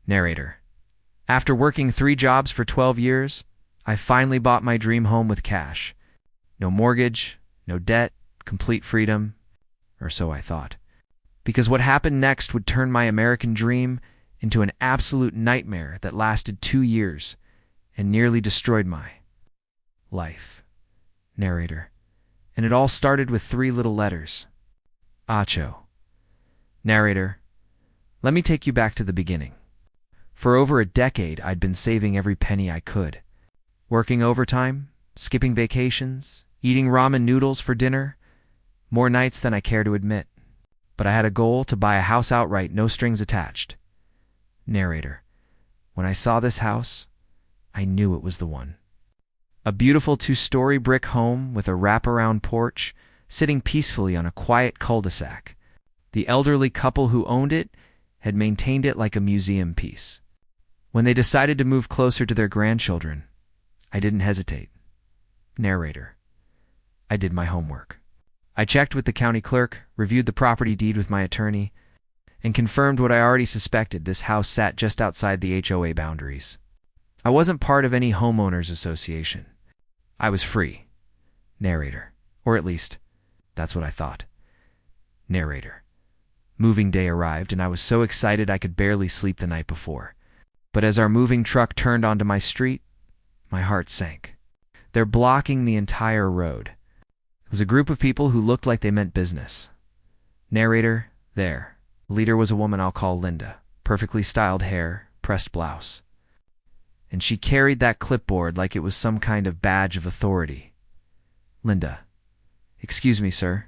Narrator. After working 3 jobs for 12 years, I finally bought my dream home with cash. No mortgage, no debt, complete freedom, or so I thought. Because what happened next would turn my American dream into an absolute nightmare that lasted 2 years and nearly destroyed my life. Narrator. And it all started with 3 little letters. Acho. Narrator. Let me take you back to the beginning. For over a decade, I'd been saving every penny I could. Working overtime, skipping vacations, eating ramen noodles for dinner, more nights than I care to admit. But I had a goal to buy a house outright, no strings attached. Narrator. When I saw this house, I knew it was the one. A beautiful 2-story brick home with a wraparound porch, sitting peacefully on a quiet cul-de-sac. The elderly couple who owned it had maintained it like a museum piece. When they decided to move closer to their grandchildren, I didn't hesitate. Narrator. I did my homework. I checked with the county clerk, reviewed the property deed with my attorney, and confirmed what I already suspected: this house sat just outside the HOA boundaries. I wasn't part of any homeowners association. I was free. Narrator. Or at least, that's what I thought. Narrator. Moving day arrived, and I was so excited I could barely sleep the night before. But as our moving truck turned onto my street, my heart sank. They're blocking the entire road. It was a group of people who looked like they meant business. Narrator. There. The leader was a woman I'll call Linda. Perfectly styled hair, pressed blouse. And she carried that clipboard like it was some kind of badge of authority. Linda. Excuse me, sir.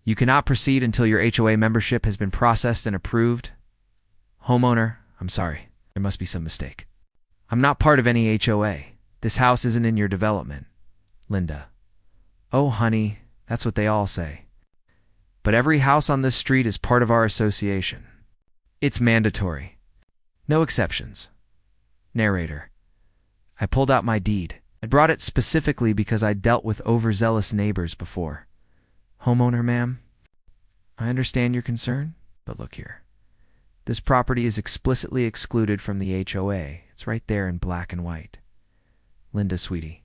You cannot proceed until your HOA membership has been processed and approved. Homeowner, I'm sorry. There must be some mistake. I'm not part of any HOA. This house isn't in your development. Linda. Oh, honey, that's what they all say. But every house on this street is part of our association. It's mandatory. No exceptions. Narrator. I pulled out my deed. I brought it specifically because I'd dealt with overzealous neighbors before. Homeowner, ma'am, I understand your concern, but look here. This property is explicitly excluded from the HOA. It's right there in black and white. Linda, sweetie.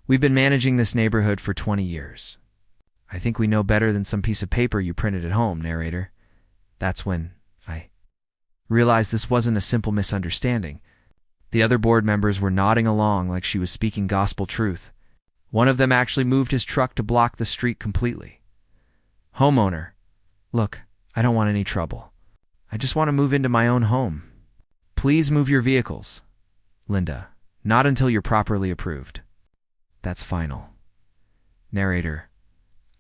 We've been managing this neighborhood for 20 years. I think we know better than some piece of paper you printed at home, narrator. That's when I realized this wasn't a simple misunderstanding. The other board members were nodding along like she was speaking gospel truth. One of them actually moved his truck to block the street completely. Homeowner. Look, I don't want any trouble. I just want to move into my own home. Please move your vehicles. Linda. Not until you're properly approved. That's final. Narrator.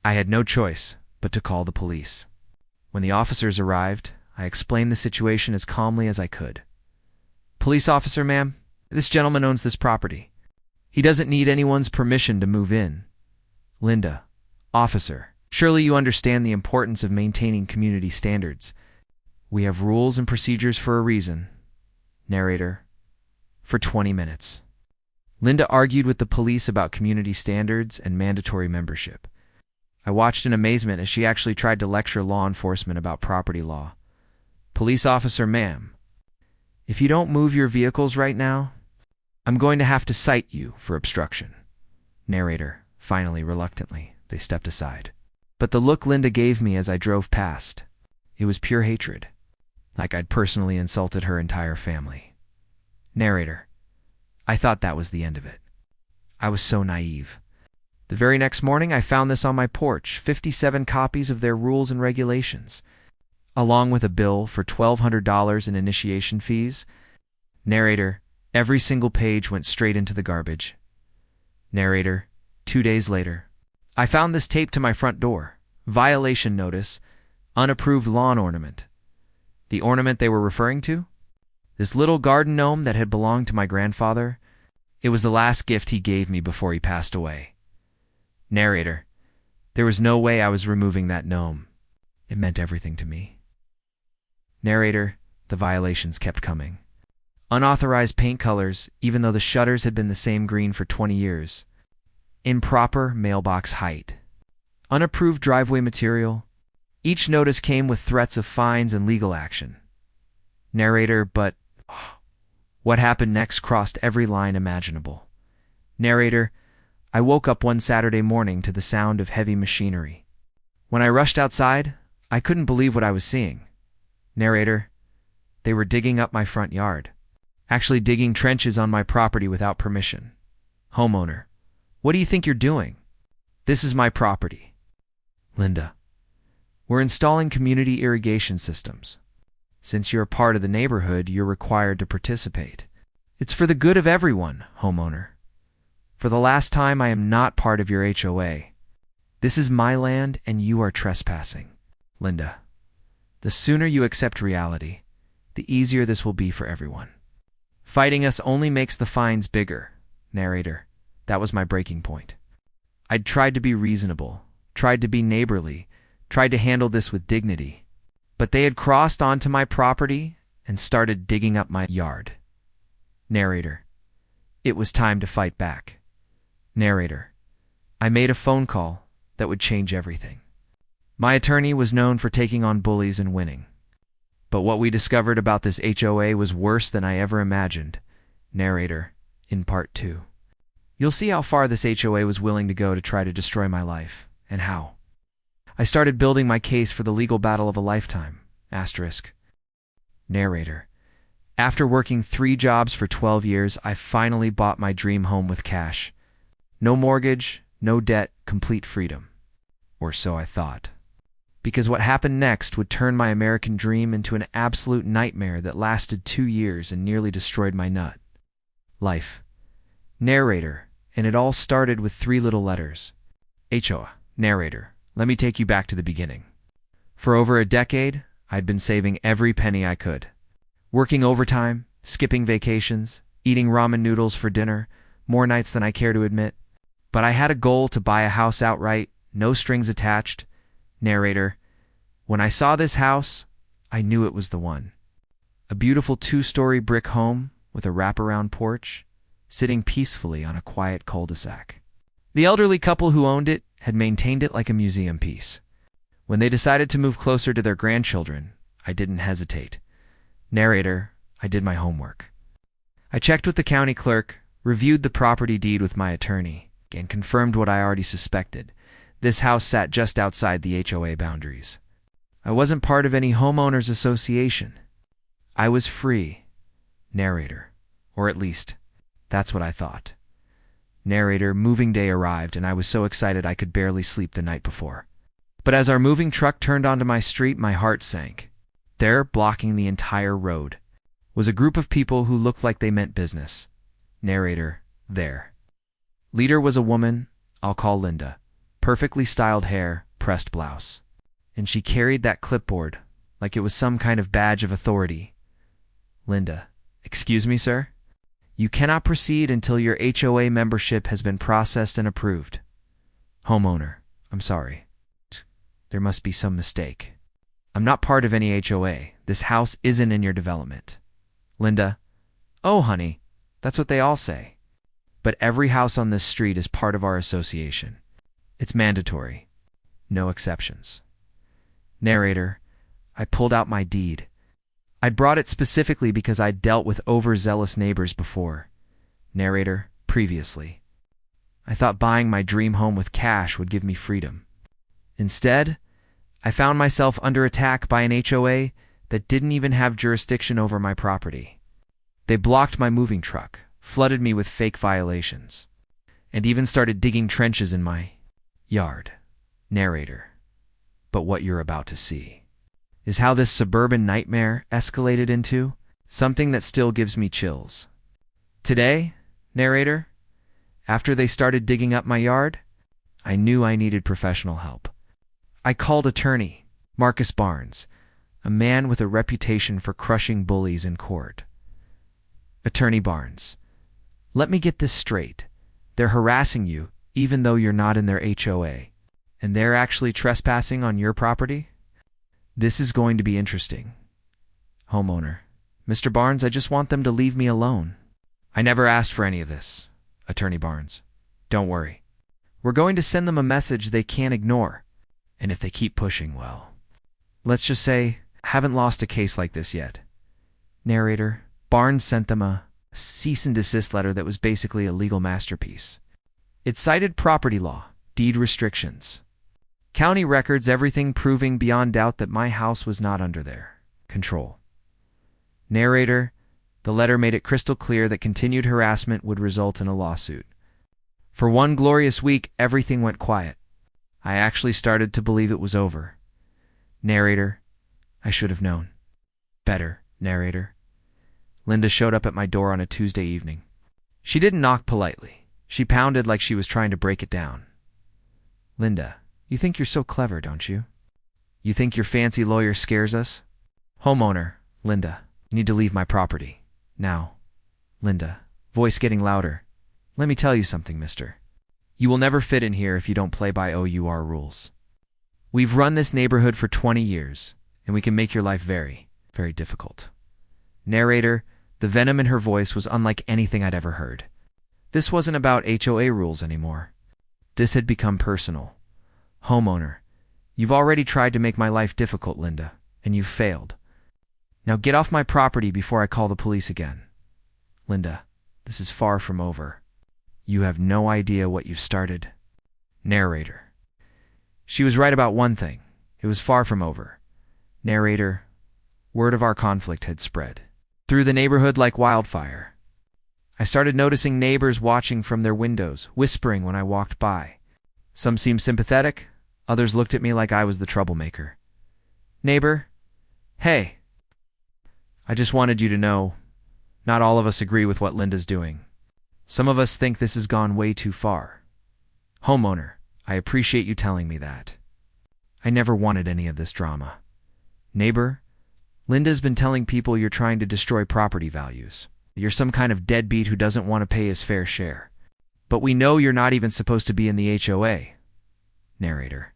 I had no choice but to call the police. When the officers arrived, I explained the situation as calmly as I could. Police officer, ma'am, this gentleman owns this property. He doesn't need anyone's permission to move in. Linda. Officer. Surely you understand the importance of maintaining community standards. We have rules and procedures for a reason. Narrator. For 20 minutes. Linda argued with the police about community standards and mandatory membership. I watched in amazement as she actually tried to lecture law enforcement about property law. Police officer, ma'am, if you don't move your vehicles right now, I'm going to have to cite you for obstruction. Narrator. Finally, reluctantly, they stepped aside. But the look Linda gave me as I drove past, it was pure hatred. Like I'd personally insulted her entire family. Narrator. I thought that was the end of it. I was so naive. The very next morning, I found this on my porch, 57 copies of their rules and regulations, along with a bill for $1,200 in initiation fees. Narrator. Every single page went straight into the garbage. Narrator. 2 days later, I found this taped to my front door. Violation notice. Unapproved lawn ornament. The ornament they were referring to? This little garden gnome that had belonged to my grandfather. It was the last gift he gave me before he passed away. Narrator. There was no way I was removing that gnome. It meant everything to me. Narrator. The violations kept coming. Unauthorized paint colors, even though the shutters had been the same green for 20 years. Improper mailbox height. Unapproved driveway material. Each notice came with threats of fines and legal action. Narrator. But What happened next crossed every line imaginable. Narrator, I woke up one Saturday morning to the sound of heavy machinery. When I rushed outside, I couldn't believe what I was seeing. Narrator, they were digging up my front yard. Actually digging trenches on my property without permission. Homeowner, what do you think you're doing? This is my property. Linda, we're installing community irrigation systems. Since you're a part of the neighborhood, you're required to participate. It's for the good of everyone, homeowner. For the last time, I am not part of your HOA. This is my land and you are trespassing. Linda, the sooner you accept reality, the easier this will be for everyone. Fighting us only makes the fines bigger. Narrator, that was my breaking point. I'd tried to be reasonable, tried to be neighborly, tried to handle this with dignity. But they had crossed onto my property and started digging up my yard. Narrator, it was time to fight back. Narrator, I made a phone call that would change everything. My attorney was known for taking on bullies and winning. But what we discovered about this HOA was worse than I ever imagined. Narrator, in part 2. You'll see how far this HOA was willing to go to try to destroy my life, and how. I started building my case for the legal battle of a lifetime. Asterisk. Narrator, after working 3 jobs for 12 years, I finally bought my dream home with cash. No mortgage, no debt, complete freedom. Or so I thought. Because what happened next would turn my American dream into an absolute nightmare that lasted 2 years and nearly destroyed my nut. Life. Narrator, and it all started with 3 little letters. HOA. Narrator, let me take you back to the beginning. For over a decade, I'd been saving every penny I could. Working overtime, skipping vacations, eating ramen noodles for dinner, more nights than I care to admit. But I had a goal to buy a house outright, no strings attached. Narrator, when I saw this house, I knew it was the one. A beautiful 2-story brick home with a wraparound porch, sitting peacefully on a quiet cul-de-sac. The elderly couple who owned it had maintained it like a museum piece. When they decided to move closer to their grandchildren, I didn't hesitate. Narrator, I did my homework. I checked with the county clerk, reviewed the property deed with my attorney, and confirmed what I already suspected. This house sat just outside the HOA boundaries. I wasn't part of any homeowners association. I was free. Narrator, or at least, that's what I thought. Narrator, moving day arrived and I was so excited I could barely sleep the night before. But as our moving truck turned onto my street, my heart sank. There, blocking the entire road, was a group of people who looked like they meant business. Narrator, there. Leader was a woman, I'll call Linda. Perfectly styled hair, pressed blouse. And she carried that clipboard like it was some kind of badge of authority. Linda, excuse me, sir? You cannot proceed until your HOA membership has been processed and approved. Homeowner, I'm sorry. There must be some mistake. I'm not part of any HOA. This house isn't in your development. Linda, oh, honey, that's what they all say. But every house on this street is part of our association. It's mandatory. No exceptions. Narrator, I pulled out my deed. I'd brought it specifically because I'd dealt with overzealous neighbors before. Narrator, previously. I thought buying my dream home with cash would give me freedom. Instead, I found myself under attack by an HOA that didn't even have jurisdiction over my property. They blocked my moving truck, flooded me with fake violations, and even started digging trenches in my yard. Narrator, but what you're about to see is how this suburban nightmare escalated into something that still gives me chills. Today, narrator, after they started digging up my yard, I knew I needed professional help. I called attorney Marcus Barnes, a man with a reputation for crushing bullies in court. Attorney Barnes, let me get this straight. They're harassing you even though you're not in their HOA, and they're actually trespassing on your property? This is going to be interesting. Homeowner, Mr. Barnes, I just want them to leave me alone. I never asked for any of this. Attorney Barnes, don't worry. We're going to send them a message they can't ignore. And if they keep pushing, well, let's just say, I haven't lost a case like this yet. Narrator, Barnes sent them a cease and desist letter that was basically a legal masterpiece. It cited property law, deed restrictions, county records, everything proving beyond doubt that my house was not under their control. Narrator, the letter made it crystal clear that continued harassment would result in a lawsuit. For one glorious week, everything went quiet. I actually started to believe it was over. Narrator, I should have known better. Narrator, Linda showed up at my door on a Tuesday evening. She didn't knock politely. She pounded like she was trying to break it down. Linda, you think you're so clever, don't you? You think your fancy lawyer scares us? Homeowner, Linda, you need to leave my property. Now. Linda, voice getting louder. Let me tell you something, mister. You will never fit in here if you don't play by OUR rules. We've run this neighborhood for 20 years, and we can make your life very, very difficult. Narrator, the venom in her voice was unlike anything I'd ever heard. This wasn't about HOA rules anymore. This had become personal. Homeowner, you've already tried to make my life difficult, Linda, and you've failed. Now get off my property before I call the police again. Linda, this is far from over. You have no idea what you've started. Narrator, she was right about one thing. It was far from over. Narrator, word of our conflict had spread through the neighborhood like wildfire. I started noticing neighbors watching from their windows, whispering when I walked by. Some seemed sympathetic, others looked at me like I was the troublemaker. Neighbor, hey. I just wanted you to know, not all of us agree with what Linda's doing. Some of us think this has gone way too far. Homeowner, I appreciate you telling me that. I never wanted any of this drama. Neighbor, Linda's been telling people you're trying to destroy property values. You're some kind of deadbeat who doesn't want to pay his fair share. But we know you're not even supposed to be in the HOA. Narrator,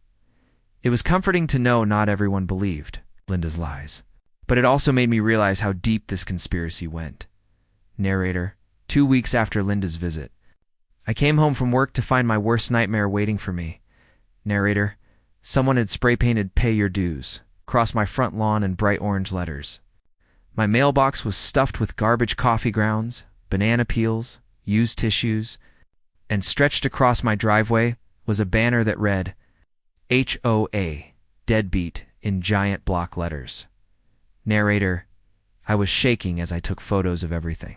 it was comforting to know not everyone believed Linda's lies, but it also made me realize how deep this conspiracy went. Narrator, 2 weeks after Linda's visit, I came home from work to find my worst nightmare waiting for me. Narrator, someone had spray-painted "Pay Your Dues" across my front lawn in bright orange letters. My mailbox was stuffed with garbage coffee grounds, banana peels, used tissues, and stretched across my driveway was a banner that read, HOA, Deadbeat, in giant block letters. Narrator, I was shaking as I took photos of everything.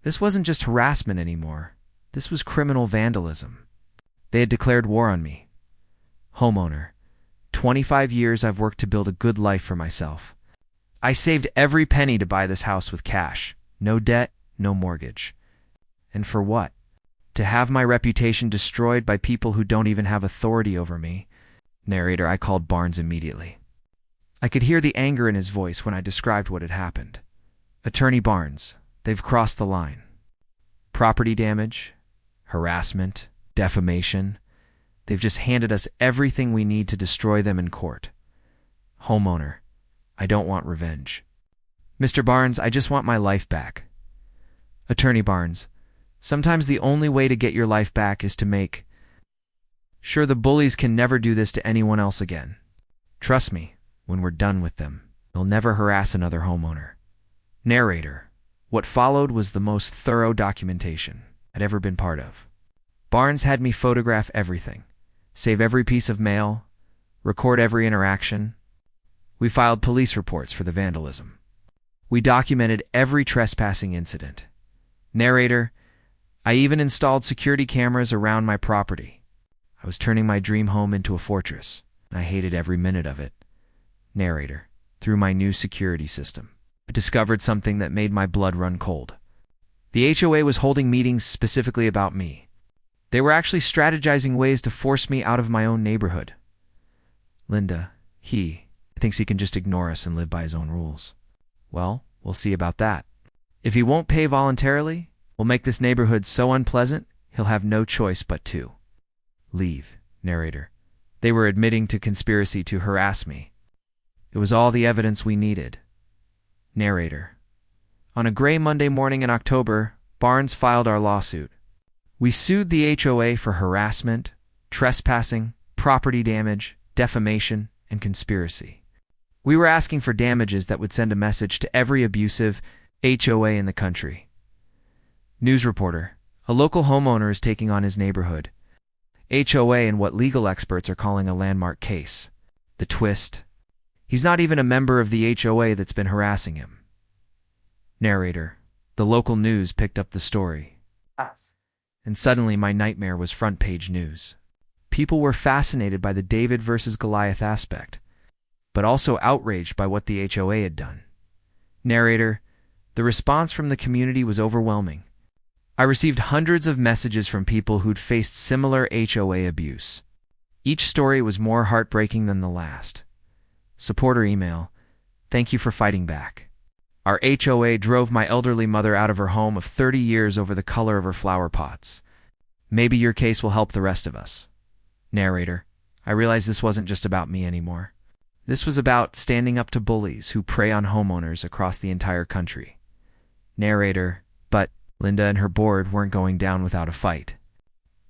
This wasn't just harassment anymore. This was criminal vandalism. They had declared war on me. Homeowner, 25 years I've worked to build a good life for myself. I saved every penny to buy this house with cash. No debt, no mortgage. And for what? To have my reputation destroyed by people who don't even have authority over me. Narrator, I called Barnes immediately. I could hear the anger in his voice when I described what had happened. Attorney Barnes, they've crossed the line. Property damage, harassment, defamation. They've just handed us everything we need to destroy them in court. Homeowner, I don't want revenge. Mr. Barnes, I just want my life back. Attorney Barnes, sometimes the only way to get your life back is to make sure the bullies can never do this to anyone else again. Trust me, when we're done with them, they'll never harass another homeowner. Narrator, what followed was the most thorough documentation I'd ever been part of. Barnes had me photograph everything, save every piece of mail, record every interaction. We filed police reports for the vandalism. We documented every trespassing incident. Narrator, I even installed security cameras around my property. I was turning my dream home into a fortress, and I hated every minute of it. Narrator, through my new security system, I discovered something that made my blood run cold. The HOA was holding meetings specifically about me. They were actually strategizing ways to force me out of my own neighborhood. Linda, he thinks he can just ignore us and live by his own rules. Well, we'll see about that. If he won't pay voluntarily, we'll make this neighborhood so unpleasant, he'll have no choice but to leave. Narrator, they were admitting to conspiracy to harass me. It was all the evidence we needed. Narrator, on a gray Monday morning in October, Barnes filed our lawsuit. We sued the HOA for harassment, trespassing, property damage, defamation, and conspiracy. We were asking for damages that would send a message to every abusive HOA in the country. News reporter. A local homeowner is taking on his neighborhood. HOA in what legal experts are calling a landmark case. The twist. He's not even a member of the HOA that's been harassing him. Narrator. The local news picked up the story. And suddenly my nightmare was front-page news. People were fascinated by the David versus Goliath aspect, but also outraged by what the HOA had done. Narrator. The response from the community was overwhelming. I received hundreds of messages from people who'd faced similar HOA abuse. Each story was more heartbreaking than the last. Supporter email. Thank you for fighting back. Our HOA drove my elderly mother out of her home of 30 years over the color of her flower pots. Maybe your case will help the rest of us. Narrator. I realized this wasn't just about me anymore. This was about standing up to bullies who prey on homeowners across the entire country. Narrator. But Linda and her board weren't going down without a fight.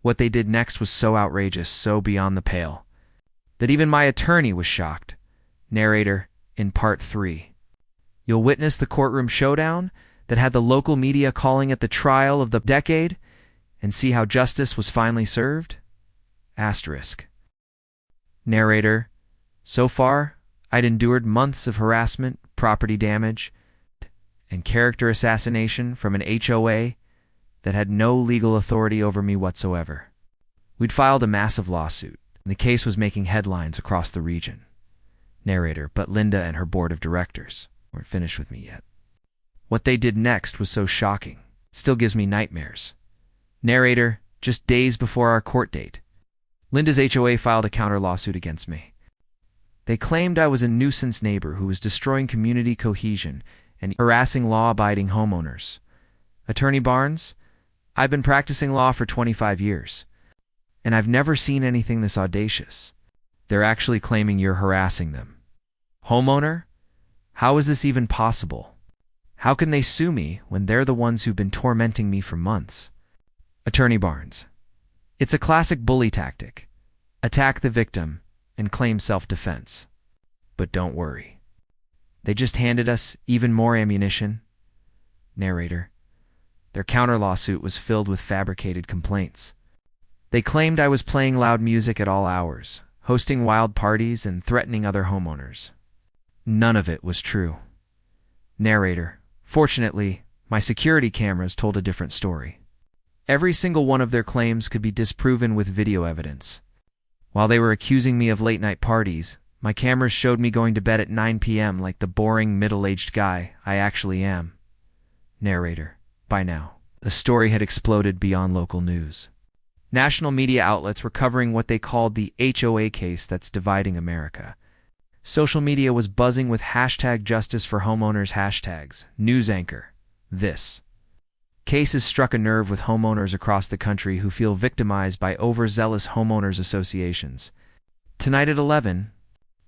What they did next was so outrageous, so beyond the pale, that even my attorney was shocked. Narrator. In part 3. You'll witness the courtroom showdown that had the local media calling it the trial of the decade, and see how justice was finally served? Asterisk. Narrator. So far, I'd endured months of harassment, property damage, and character assassination from an HOA that had no legal authority over me whatsoever. We'd filed a massive lawsuit, and the case was making headlines across the region. Narrator. But Linda and her board of directors weren't finished with me yet. What they did next was so shocking. It still gives me nightmares. Narrator. Just days before our court date, Linda's HOA filed a counter lawsuit against me. They claimed I was a nuisance neighbor who was destroying community cohesion and harassing law-abiding homeowners. Attorney Barnes, I've been practicing law for 25 years, and I've never seen anything this audacious. They're actually claiming you're harassing them. Homeowner? How is this even possible? How can they sue me when they're the ones who've been tormenting me for months? Attorney Barnes. It's a classic bully tactic. Attack the victim and claim self-defense. But don't worry. They just handed us even more ammunition. Narrator. Their counter-lawsuit was filled with fabricated complaints. They claimed I was playing loud music at all hours, hosting wild parties, and threatening other homeowners. None of it was true. Narrator. Fortunately, my security cameras told a different story. Every single one of their claims could be disproven with video evidence. While they were accusing me of late-night parties, my cameras showed me going to bed at 9 p.m. like the boring, middle-aged guy I actually am. Narrator. By now, the story had exploded beyond local news. National media outlets were covering what they called the HOA case that's dividing America. Social media was buzzing with hashtag justice for homeowners hashtags. News anchor. This case has struck a nerve with homeowners across the country who feel victimized by overzealous homeowners associations. Tonight at 11,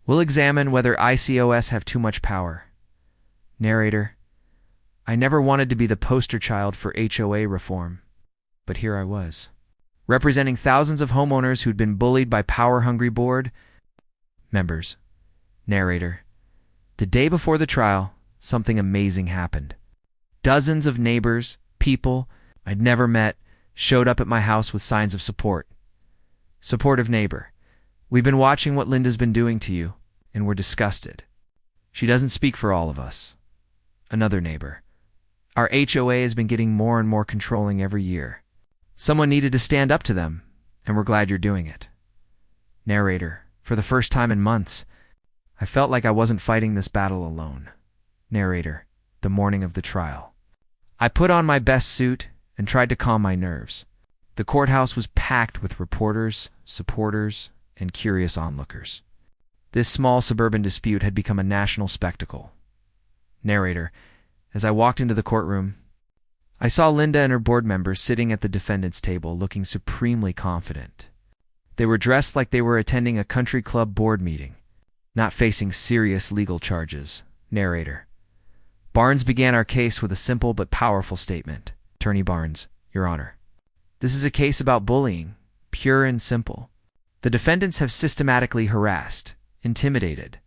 we'll examine whether ICOs have too much power. Narrator. I never wanted to be the poster child for HOA reform, but here I was, representing thousands of homeowners who'd been bullied by power-hungry board members. Narrator. The day before the trial, something amazing happened. Dozens of neighbors, people I'd never met, showed up at my house with signs of support. Supportive neighbor. We've been watching what Linda's been doing to you, and we're disgusted. She doesn't speak for all of us. Another neighbor. Our HOA has been getting more and more controlling every year. Someone needed to stand up to them, and we're glad you're doing it. Narrator. For the first time in months, I felt like I wasn't fighting this battle alone. Narrator. The morning of the trial. I put on my best suit and tried to calm my nerves. The courthouse was packed with reporters, supporters, and curious onlookers. This small suburban dispute had become a national spectacle. Narrator. As I walked into the courtroom, I saw Linda and her board members sitting at the defendant's table looking supremely confident. They were dressed like they were attending a country club board meeting, not facing serious legal charges. Narrator. Barnes began our case with a simple but powerful statement. Attorney Barnes, Your Honor. This is a case about bullying, pure and simple. The defendants have systematically harassed, intimidated,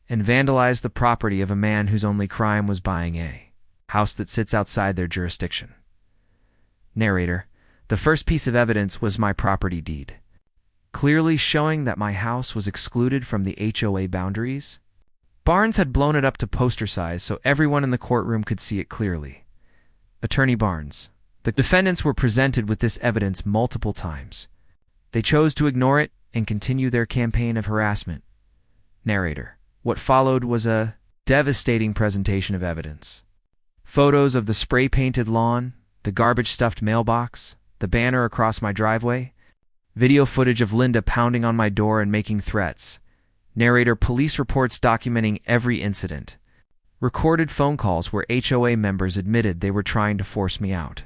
and vandalized the property of a man whose only crime was buying a house that sits outside their jurisdiction. Narrator: the first piece of evidence was my property deed, clearly showing that my house was excluded from the HOA boundaries. Barnes had blown it up to poster size so everyone in the courtroom could see it clearly. Attorney Barnes: the defendants were presented with this evidence multiple times. They chose to ignore it and continue their campaign of harassment. Narrator: what followed was a devastating presentation of evidence. Photos of the spray-painted lawn, the garbage-stuffed mailbox, the banner across my driveway, video footage of Linda pounding on my door and making threats. Narrator: police reports documenting every incident. Recorded phone calls where HOA members admitted they were trying to force me out.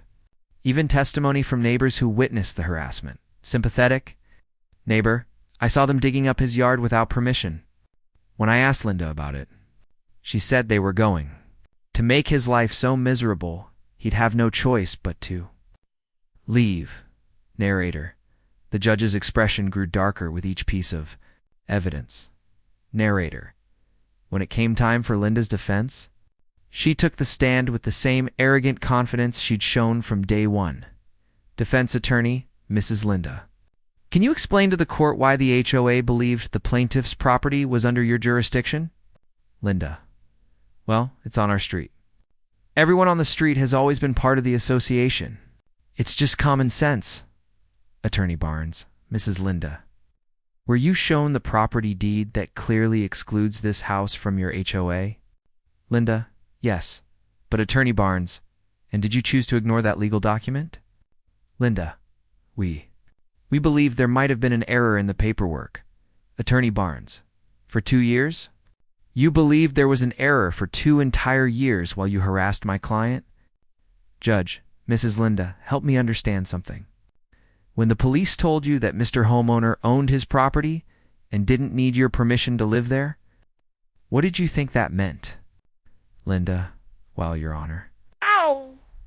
Even testimony from neighbors who witnessed the harassment. Sympathetic? Neighbor: I saw them digging up his yard without permission. When I asked Linda about it, she said they were going to make his life so miserable he'd have no choice but to leave. Narrator: the judge's expression grew darker with each piece of evidence. Narrator: when it came time for Linda's defense, she took the stand with the same arrogant confidence she'd shown from day one. Defense attorney: Mrs. Linda, can you explain to the court why the HOA believed the plaintiff's property was under your jurisdiction? Linda: well, it's on our street. Everyone on the street has always been part of the association. It's just common sense. Attorney Barnes: Mrs. Linda, were you shown the property deed that clearly excludes this house from your HOA? Linda: yes. But Attorney Barnes: and did you choose to ignore that legal document? Linda: we believe there might have been an error in the paperwork. Attorney Barnes: for 2 years? You believed there was an error for 2 entire years while you harassed my client? Judge: Mrs. Linda, help me understand something. When the police told you that Mr. Homeowner owned his property and didn't need your permission to live there, what did you think that meant? Linda: well, Your Honor,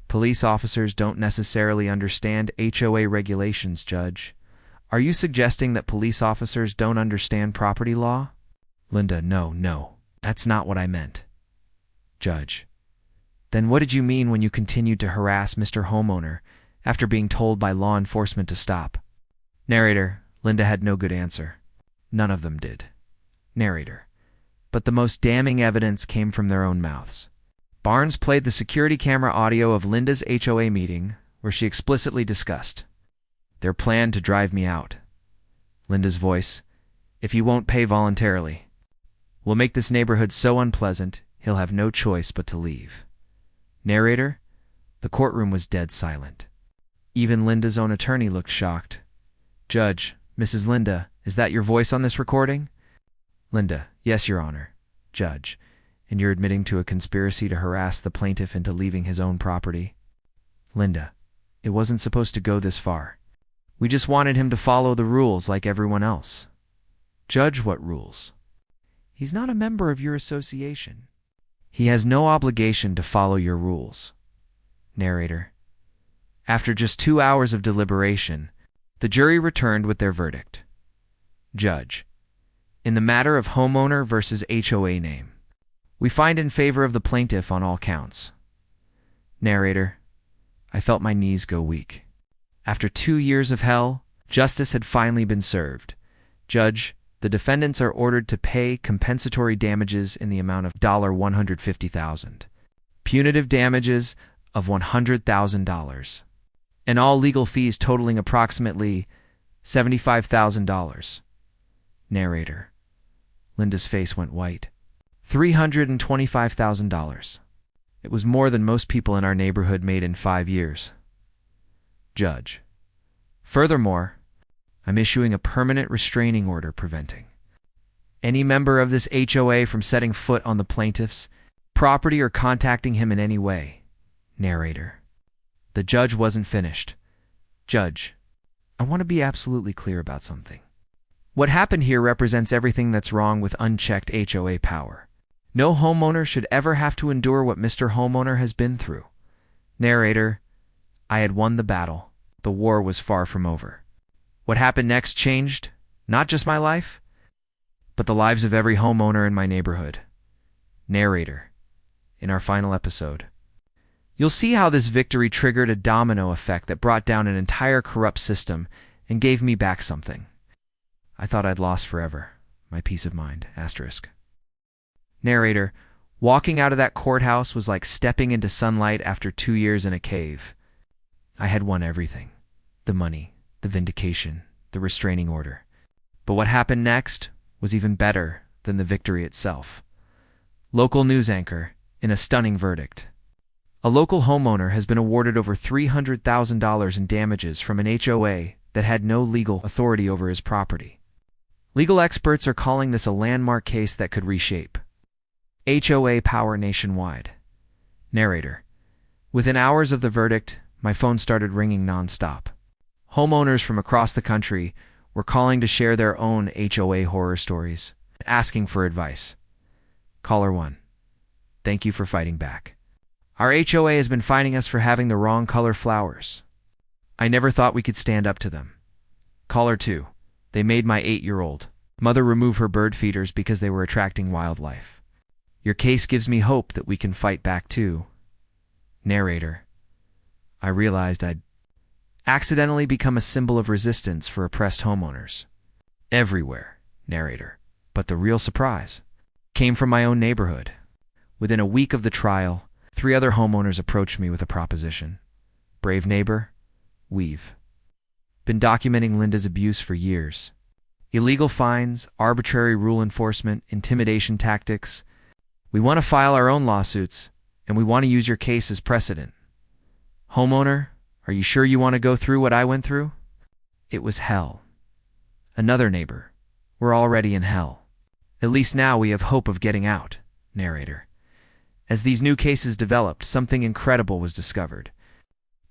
police officers don't necessarily understand HOA regulations, Judge. Are you suggesting that police officers don't understand property law? Linda: no, that's not what I meant. Judge: then what did you mean when you continued to harass Mr. Homeowner after being told by law enforcement to stop? Narrator: Linda had no good answer. None of them did. Narrator: but the most damning evidence came from their own mouths. Barnes played the security camera audio of Linda's HOA meeting where she explicitly discussed their plan to drive me out. Linda's voice: if he won't pay voluntarily, we'll make this neighborhood so unpleasant he'll have no choice but to leave. Narrator: the courtroom was dead silent. Even Linda's own attorney looked shocked. Judge: Mrs. Linda, is that your voice on this recording? Linda: yes, Your Honor. Judge: and you're admitting to a conspiracy to harass the plaintiff into leaving his own property? Linda: it wasn't supposed to go this far. We just wanted him to follow the rules like everyone else. Judge: what rules? He's not a member of your association. He has no obligation to follow your rules. Narrator: after just 2 hours of deliberation, the jury returned with their verdict. Judge: in the matter of homeowner versus HOA name, we find in favor of the plaintiff on all counts. Narrator: I felt my knees go weak. After 2 years of hell, justice had finally been served. Judge: the defendants are ordered to pay compensatory damages in the amount of $150,000, punitive damages of $100,000, and all legal fees totaling approximately $75,000. Narrator: Linda's face went white. $325,000. It was more than most people in our neighborhood made in 5 years. Judge: furthermore, I'm issuing a permanent restraining order preventing any member of this HOA from setting foot on the plaintiff's property or contacting him in any way. Narrator: the judge wasn't finished. Judge, I want to be absolutely clear about something. What happened here represents everything that's wrong with unchecked HOA power. No homeowner should ever have to endure what Mr. Homeowner has been through. Narrator: I had won the battle. The war was far from over. What happened next changed not just my life, but the lives of every homeowner in my neighborhood. Narrator: in our final episode, You'll see how this victory triggered a domino effect that brought down an entire corrupt system and gave me back something I thought I'd lost forever, my peace of mind. Asterisk. Narrator, walking out of that courthouse was like stepping into sunlight after 2 years in a cave. I had won everything. The money, the vindication, the restraining order. But what happened next was even better than the victory itself. Local news anchor, in a stunning verdict. A local homeowner has been awarded over $300,000 in damages from an HOA that had no legal authority over his property. Legal experts are calling this a landmark case that could reshape HOA power nationwide. Narrator, within hours of the verdict, my phone started ringing nonstop. Homeowners from across the country were calling to share their own HOA horror stories, asking for advice. Caller 1. Thank you for fighting back. Our HOA has been fining us for having the wrong color flowers. I never thought we could stand up to them. Caller 2. They made my 8-year-old mother remove her bird feeders because they were attracting wildlife. Your case gives me hope that we can fight back too. Narrator, I realized I'd accidentally become a symbol of resistance for oppressed homeowners. Everywhere. Narrator, but the real surprise came from my own neighborhood. Within a week of the trial, 3 other homeowners approached me with a proposition. Brave neighbor, we've been documenting Linda's abuse for years. Illegal fines, arbitrary rule enforcement, intimidation tactics. We want to file our own lawsuits, and we want to use your case as precedent. Homeowner, are you sure you want to go through what I went through? It was hell. Another neighbor, we're already in hell. At least now we have hope of getting out. Narrator, as these new cases developed, something incredible was discovered.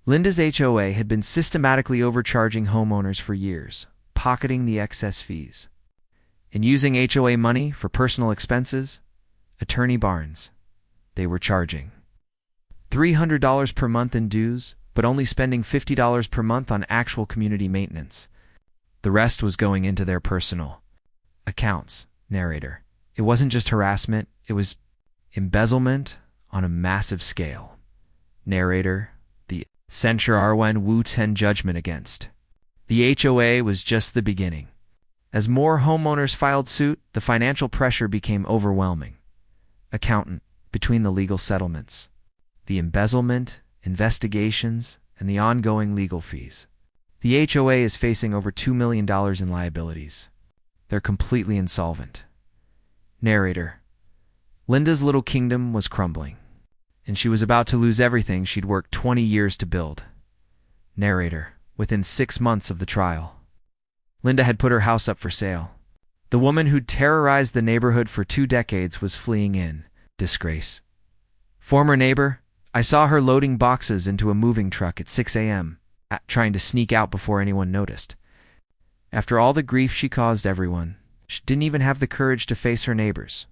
Linda's HOA had been systematically overcharging homeowners for years, pocketing the excess fees, and using HOA money for personal expenses. Attorney Barnes, they were charging $300 per month in dues, but only spending $50 per month on actual community maintenance. The rest was going into their personal accounts. Narrator, it wasn't just harassment, it was embezzlement on a massive scale. Narrator, the censure Arwen Wu Ten judgment against the HOA was just the beginning. As more homeowners filed suit, the financial pressure became overwhelming. Accountant, between the legal settlements, the embezzlement, investigations, and the ongoing legal fees, the HOA is facing over $2 million in liabilities. They're completely insolvent. Narrator, Linda's little kingdom was crumbling, and she was about to lose everything she'd worked 20 years to build. Narrator, within 6 months of the trial, Linda had put her house up for sale. The woman who'd terrorized the neighborhood for 2 decades was fleeing in disgrace. Former neighbor, I saw her loading boxes into a moving truck at 6 a.m., trying to sneak out before anyone noticed. After all the grief she caused everyone, she didn't even have the courage to face her neighbors.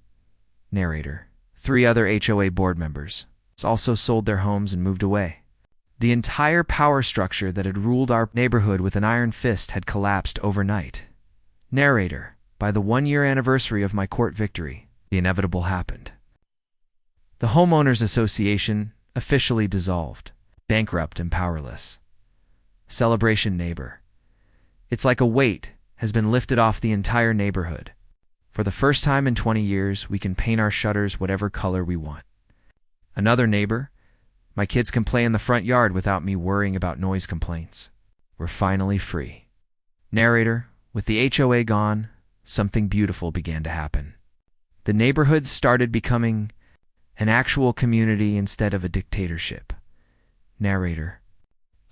Narrator, 3 other HOA board members also sold their homes and moved away. The entire power structure that had ruled our neighborhood with an iron fist had collapsed overnight. Narrator, by the 1-year anniversary of my court victory, the inevitable happened. The Homeowners Association officially dissolved, bankrupt and powerless. Celebration neighbor. It's like a weight has been lifted off the entire neighborhood. For the first time in 20 years, we can paint our shutters whatever color we want. Another neighbor. My kids can play in the front yard without me worrying about noise complaints. We're finally free. Narrator, with the HOA gone, something beautiful began to happen. The neighborhood started becoming an actual community instead of a dictatorship. Narrator,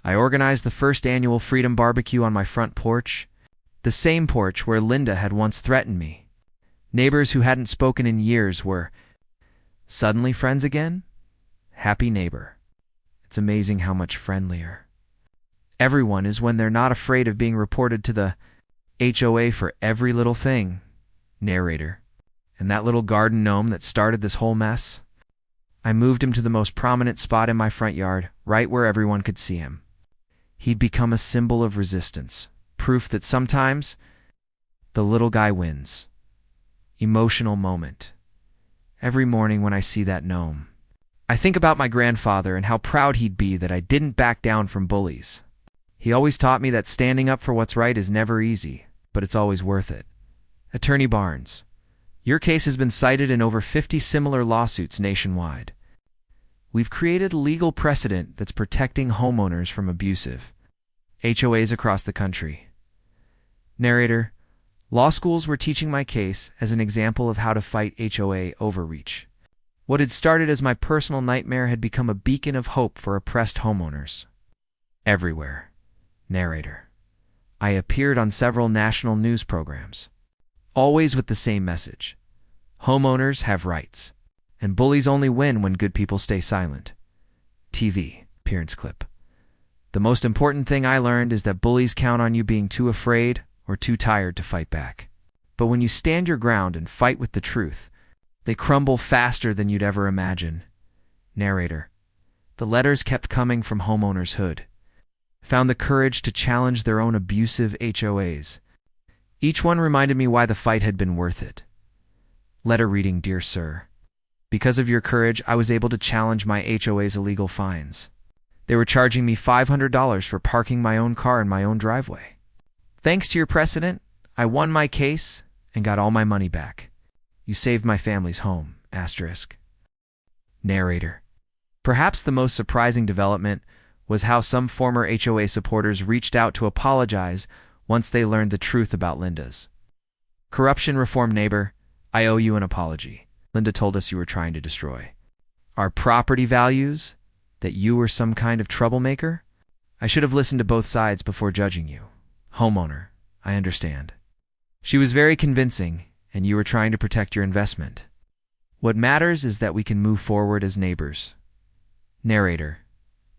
I organized the first annual Freedom Barbecue on my front porch, the same porch where Linda had once threatened me. Neighbors who hadn't spoken in years were suddenly friends again. Happy neighbor. It's amazing how much friendlier everyone is when they're not afraid of being reported to the HOA for every little thing. Narrator, and that little garden gnome that started this whole mess? I moved him to the most prominent spot in my front yard, right where everyone could see him. He'd become a symbol of resistance, proof that sometimes the little guy wins. Emotional moment. Every morning when I see that gnome, I think about my grandfather and how proud he'd be that I didn't back down from bullies. He always taught me that standing up for what's right is never easy, but it's always worth it. Attorney Barnes, your case has been cited in over 50 similar lawsuits nationwide. We've created a legal precedent that's protecting homeowners from abusive HOAs across the country. Narrator, law schools were teaching my case as an example of how to fight HOA overreach. What had started as my personal nightmare had become a beacon of hope for oppressed homeowners. Everywhere. Narrator, I appeared on several national news programs, always with the same message. Homeowners have rights, and bullies only win when good people stay silent. TV, appearance clip. The most important thing I learned is that bullies count on you being too afraid or too tired to fight back. But when you stand your ground and fight with the truth, they crumble faster than you'd ever imagine. Narrator, the letters kept coming from homeowners' hood. Found the courage to challenge their own abusive HOAs. Each one reminded me why the fight had been worth it. Letter reading, Dear Sir, because of your courage, I was able to challenge my HOA's illegal fines. They were charging me $500 for parking my own car in my own driveway. Thanks to your precedent, I won my case and got all my money back. You saved my family's home. Narrator, perhaps the most surprising development was how some former HOA supporters reached out to apologize once they learned the truth about Linda's corruption reform. Neighbor, I owe you an apology. Linda told us you were trying to destroy our property values, that you were some kind of troublemaker. I should have listened to both sides before judging you. Homeowner, I understand. She was very convincing, and you were trying to protect your investment. What matters is that we can move forward as neighbors. Narrator,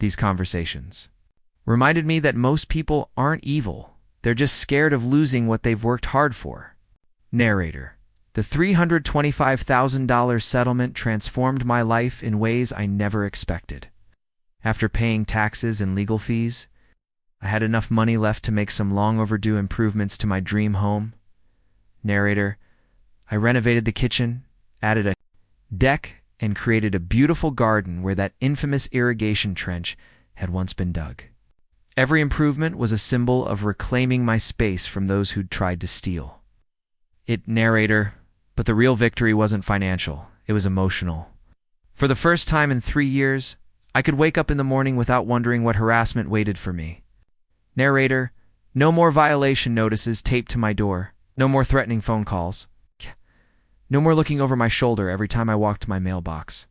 these conversations reminded me that most people aren't evil. They're just scared of losing what they've worked hard for. Narrator, the $325,000 settlement transformed my life in ways I never expected. After paying taxes and legal fees, I had enough money left to make some long overdue improvements to my dream home. Narrator, I renovated the kitchen, added a deck, and created a beautiful garden where that infamous irrigation trench had once been dug. Every improvement was a symbol of reclaiming my space from those who'd tried to steal it. Narrator, but the real victory wasn't financial, it was emotional. For the first time in 3 years, I could wake up in the morning without wondering what harassment waited for me. Narrator, no more violation notices taped to my door, no more threatening phone calls. No more looking over my shoulder every time I walked to my mailbox.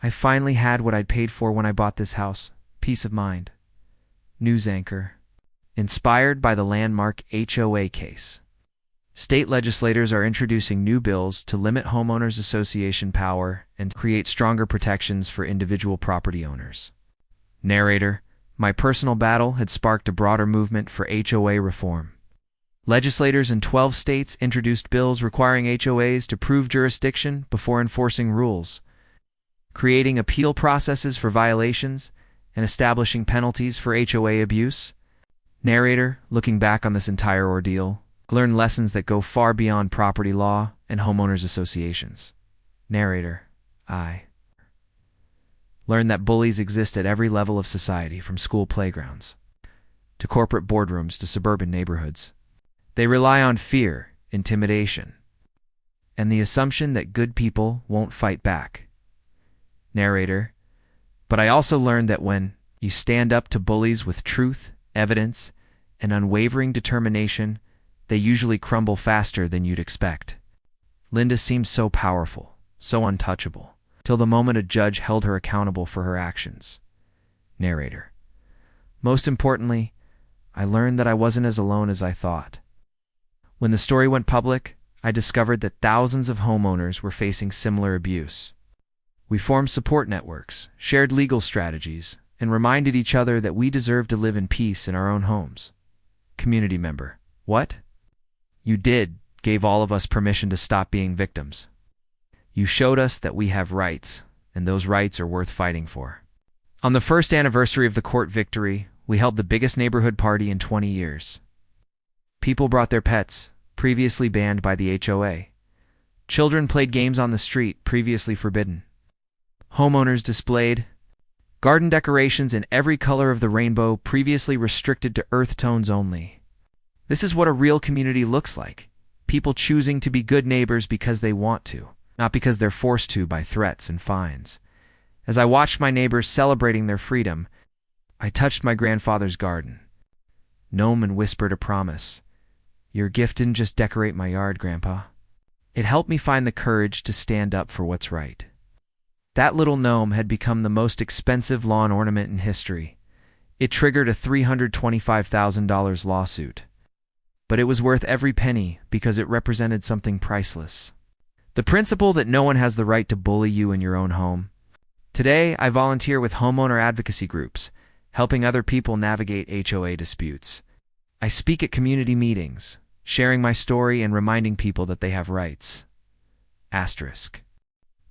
I finally had what I'd paid for when I bought this house, peace of mind. News anchor. Inspired by the landmark HOA case. State legislators are introducing new bills to limit homeowners association power and create stronger protections for individual property owners. Narrator, my personal battle had sparked a broader movement for HOA reform. Legislators in 12 states introduced bills requiring HOAs to prove jurisdiction before enforcing rules, creating appeal processes for violations, and establishing penalties for HOA abuse. Narrator, looking back on this entire ordeal, I learned lessons that go far beyond property law and homeowners associations. Narrator, I learned that bullies exist at every level of society, from school playgrounds to corporate boardrooms to suburban neighborhoods. They rely on fear, intimidation, and the assumption that good people won't fight back. Narrator, but I also learned that when you stand up to bullies with truth, evidence, and unwavering determination, they usually crumble faster than you'd expect. Linda seemed so powerful, so untouchable, till the moment a judge held her accountable for her actions. Narrator, most importantly, I learned that I wasn't as alone as I thought. When the story went public, I discovered that thousands of homeowners were facing similar abuse. We formed support networks, shared legal strategies, and reminded each other that we deserve to live in peace in our own homes. Community member, what? You gave all of us permission to stop being victims. You showed us that we have rights, and those rights are worth fighting for. On the first anniversary of the court victory, we held the biggest neighborhood party in 20 years. People brought their pets, previously banned by the HOA. Children played games on the street, previously forbidden. Homeowners displayed garden decorations in every color of the rainbow, previously restricted to earth tones only. This is what a real community looks like. People choosing to be good neighbors because they want to, not because they're forced to by threats and fines. As I watched my neighbors celebrating their freedom, I touched my grandfather's garden. Gnome and whispered a promise. Your gift didn't just decorate my yard, Grandpa. It helped me find the courage to stand up for what's right. That little gnome had become the most expensive lawn ornament in history. It triggered a $325,000 lawsuit. But it was worth every penny because it represented something priceless. The principle that no one has the right to bully you in your own home. Today, I volunteer with homeowner advocacy groups, helping other people navigate HOA disputes. I speak at community meetings, sharing my story and reminding people that they have rights. Asterisk.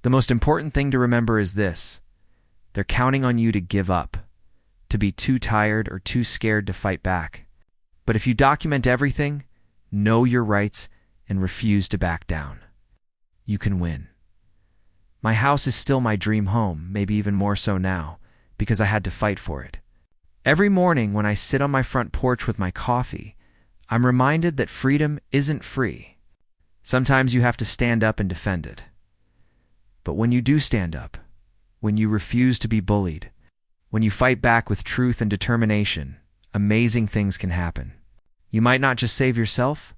The most important thing to remember is this: they're counting on you to give up, to be too tired or too scared to fight back. But if you document everything, know your rights, and refuse to back down, you can win. My house is still my dream home, maybe even more so now, because I had to fight for it. Every morning when I sit on my front porch with my coffee, I'm reminded that freedom isn't free. Sometimes you have to stand up and defend it. But when you do stand up, when you refuse to be bullied, when you fight back with truth and determination, amazing things can happen. You might not just save yourself,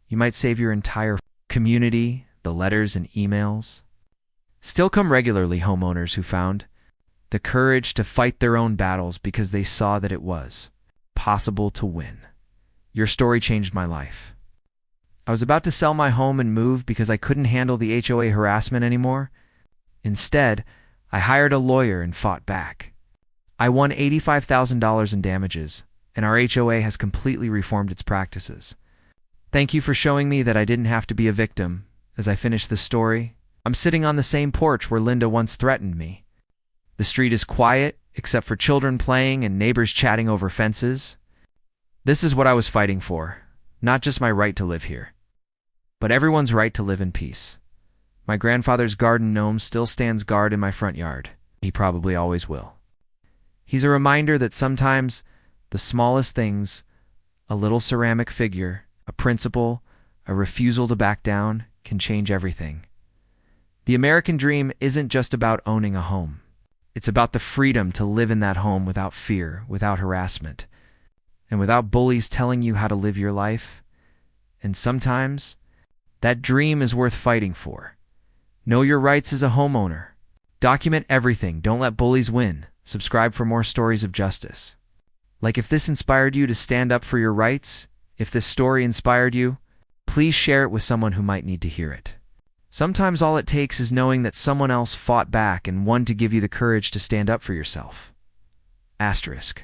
you might save your entire community, the letters and emails. Still come regularly homeowners who found the courage to fight their own battles because they saw that it was possible to win. Your story changed my life. I was about to sell my home and move because I couldn't handle the HOA harassment anymore. Instead, I hired a lawyer and fought back. I won $85,000 in damages, and our HOA has completely reformed its practices. Thank you for showing me that I didn't have to be a victim. As I finish this story, I'm sitting on the same porch where Linda once threatened me. The street is quiet, except for children playing and neighbors chatting over fences. This is what I was fighting for, not just my right to live here, but everyone's right to live in peace. My grandfather's garden gnome still stands guard in my front yard. He probably always will. He's a reminder that sometimes the smallest things, a little ceramic figure, a principle, a refusal to back down, can change everything. The American dream isn't just about owning a home. It's about the freedom to live in that home without fear, without harassment, and without bullies telling you how to live your life. And sometimes, that dream is worth fighting for. Know your rights as a homeowner. Document everything. Don't let bullies win. Subscribe for more stories of justice. Like, if this inspired you to stand up for your rights, if this story inspired you, please share it with someone who might need to hear it. Sometimes all it takes is knowing that someone else fought back and won to give you the courage to stand up for yourself. Asterisk.